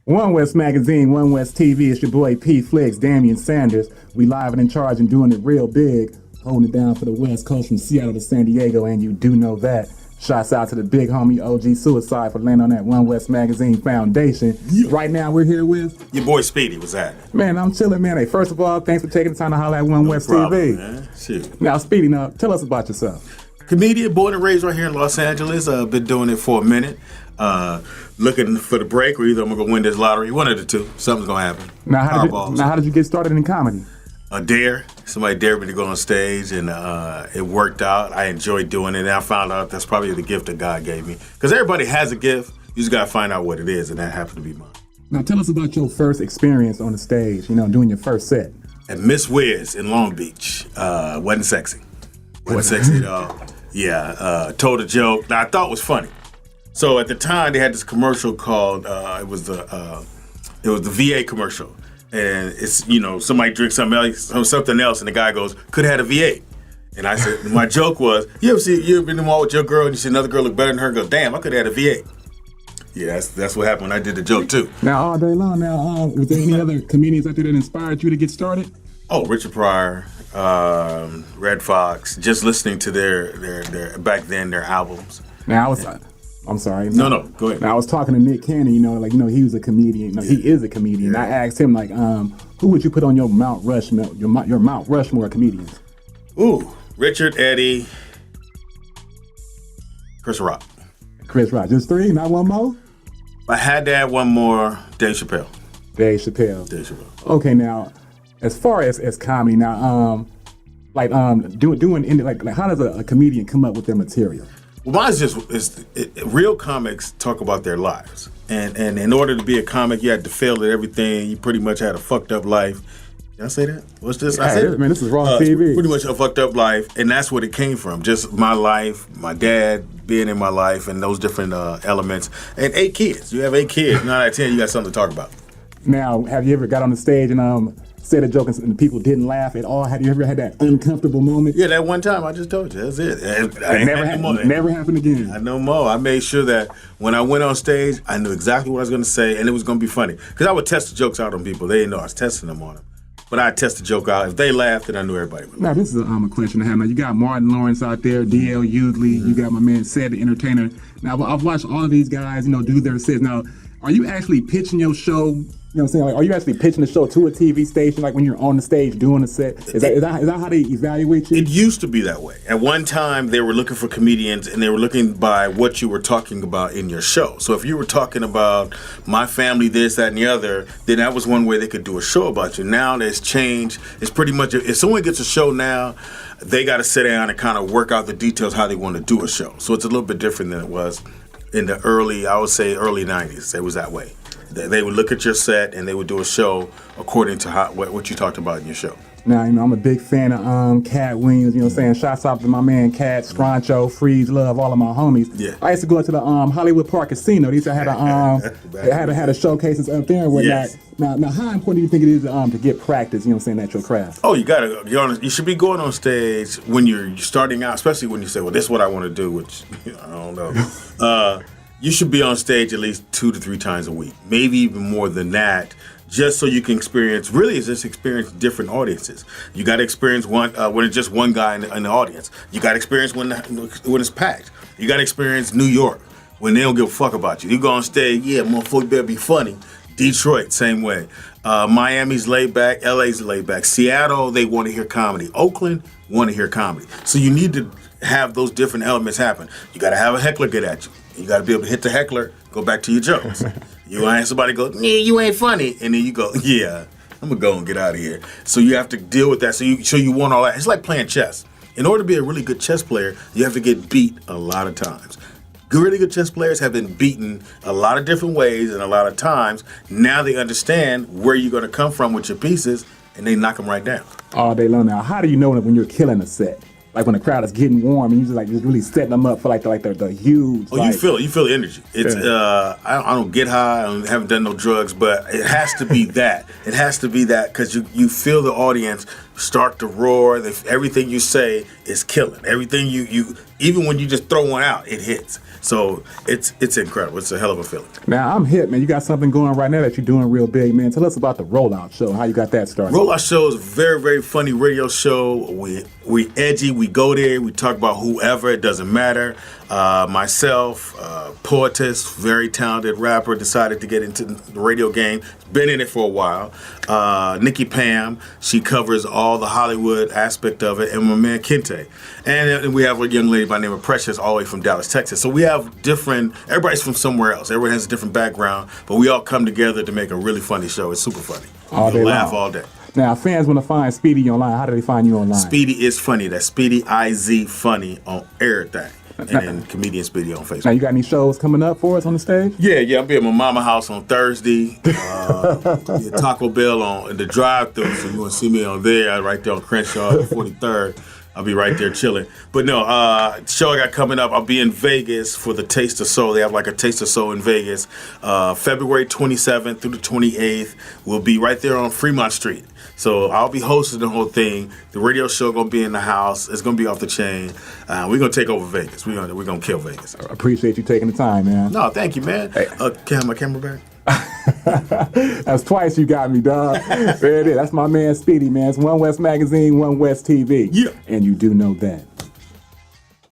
OneWestMagazine, OneWestTV, it's your boy P Flicks, Damian Sanders. We live and in charge and doing it real big, holding it down for the West Coast from Seattle to San Diego, and you do know that. Shouts out to the big homie OG Suicide for landing on that OneWestMagazine foundation. Yeah. Right now we're here with your boy Speedy. What's that? Man, I'm chilling, man. Hey, first of all, thanks for taking the time to holler at OneWestTV. Man. Shit. Now, Speedy, now tell us about yourself. Comedian, born and raised right here in Los Angeles. Been doing it for a minute. Looking for the break, or either I'm gonna win this lottery. One of the two. Something's gonna happen. Now, how did you get started in comedy? A dare. Somebody dared me to go on stage, and it worked out. I enjoyed doing it, and I found out that's probably the gift that God gave me. Because everybody has a gift. You just gotta find out what it is, and that happened to be mine. Now, tell us about your first experience on the stage. Doing your first set. At Miss Wiz in Long Beach. Wasn't sexy. Wasn't sexy at all. Yeah. Told a joke that I thought was funny. So at the time, they had this commercial called it was the VA commercial, and it's somebody drinks something else, and the guy goes, "Could have had a VA," and I said, my joke was, you ever been in the mall with your girl and you see another girl look better than her, and go, "Damn, I could have had a VA." Yeah, that's what happened when I did the joke too. Now all day long. Now, was there any other comedians out there that inspired you to get started? Oh, Richard Pryor, Red Fox. Just listening to their back then their albums. Now I'm sorry. No, go ahead. Now, I was talking to Nick Cannon, he was a comedian. He is a comedian. Yeah. I asked him, who would you put on your Mount Rushmore comedians? Ooh, Richard, Eddie, Chris Rock. Chris Rock. Just three, not one more? I had to add one more, Dave Chappelle. Dave Chappelle. Okay, now, as far as comedy, now, how does a comedian come up with their material? Well, mine's real comics talk about their lives. And in order to be a comic, you had to fail at everything. You pretty much had a fucked up life. Did I say that? What's this? I said it. Man, this is Raw TV. Pretty much a fucked up life. And that's what it came from. Just my life, my dad being in my life, and those different elements. And 8 kids. You have 8 kids. 9 out of 10, you got something to talk about. Now, have you ever got on the stage and said a joke and the people didn't laugh at all? Have you ever had that uncomfortable moment? Yeah, that one time I just told you. That's it. Never happened again. I know more. I made sure that when I went on stage, I knew exactly what I was going to say, and it was going to be funny. Because I would test the jokes out on people. They didn't know I was testing them on them. But I'd test the joke out. If they laughed, then I knew everybody would laugh. Now, this is a question I have. Now, you got Martin Lawrence out there, D.L. Hughley. You got my man, Ced the Entertainer. Now, I've watched all of these guys, do their sets. Now, are you actually pitching your show? You know what I'm saying? Are you actually pitching the show to a TV station, when you're on the stage doing a set? Is that how they evaluate you? It used to be that way. At one time, they were looking for comedians, and they were looking by what you were talking about in your show. So if you were talking about my family, this, that, and the other, then that was one way they could do a show about you. Now there's changed. It's pretty much, if someone gets a show now, they got to sit down and kind of work out the details how they want to do a show. So it's a little bit different than it was in the early 90s. It was that way. They would look at your set and they would do a show according to what you talked about in your show. Now, I'm a big fan of Cat Williams, Shouts out to my man Cat, Scroncho, Freeze, Love, all of my homies. Yeah. I used to go to the Hollywood Park Casino. They used to have a showcases up there and whatnot. Yes. Now, how important do you think it is to get practice, at your craft? Oh, you should be going on stage when you're starting out, especially when you say, well, this is what I want to do, which I don't know. You should be on stage at least 2 to 3 times a week, maybe even more than that, just so you can experience different audiences. You got to experience one when it's just one guy in the audience. You got to experience when it's packed. You got to experience New York when they don't give a fuck about you. You go on stage, yeah, motherfucker better be funny. Detroit, same way. Miami's laid back. LA's laid back. Seattle, they want to hear comedy. Oakland want to hear comedy. So you need to have those different elements happen. You got to have a heckler get at you. You got to be able to hit the heckler, go back to your jokes. You want to have somebody go, yeah, you ain't funny. And then you go, yeah, I'm going to go and get out of here. So you have to deal with that. So you want all that. It's like playing chess. In order to be a really good chess player, you have to get beat a lot of times. Really good chess players have been beaten a lot of different ways and a lot of times. Now they understand where you're going to come from with your pieces, and they knock them right down. All day long. Now, how do you know when you're killing a set? Like when the crowd is getting warm and you just really setting them up for the huge. Oh, you feel the energy. It's I don't get high. I haven't done no drugs, but it has to be that. It has to be that because you feel the audience start to roar. Everything you say is killing. Everything you even when you just throw one out, it hits. So it's incredible. It's a hell of a feeling. Now, I'm hip, man. You got something going right now that you're doing real big, man. Tell us about the Rollout Show, how you got that started. Rollout Show is a very, very funny radio show. We edgy. We go there. We talk about whoever. It doesn't matter. Myself, poetess, very talented rapper, decided to get into the radio game. Been in it for a while. Nikki Pam, she covers all the Hollywood aspect of it, and my man Kente. And we have a young lady by the name of Precious, all the way from Dallas, Texas. So we have everybody's from somewhere else. Everyone has a different background, but we all come together to make a really funny show. It's super funny. All day laugh long. all day. Now, if fans want to find Speedy online, how do they find you online? Speedy is funny. That's Speedy IZ funny on everything. And Comedian Speedy on Facebook. Now, you got any shows coming up for us on the stage? Yeah. I'll be at my mama house on Thursday. Be at Taco Bell on the drive-thru. So you want to see me on there, right there on Crenshaw, 43rd. I'll be right there chilling. But no, show I got coming up, I'll be in Vegas for the Taste of Soul. They have like a Taste of Soul in Vegas. February 27th through the 28th. We'll be right there on Fremont Street. So I'll be hosting the whole thing. The radio show going to be in the house. It's going to be off the chain. We're going to take over Vegas. We're going to kill Vegas. I appreciate you taking the time, man. No, thank you, man. Hey. Can I have my camera back? That's twice you got me, dog. There it is. That's my man Speedy, man. It's OneWestMagazine, OneWestTV. Yeah. And you do know that.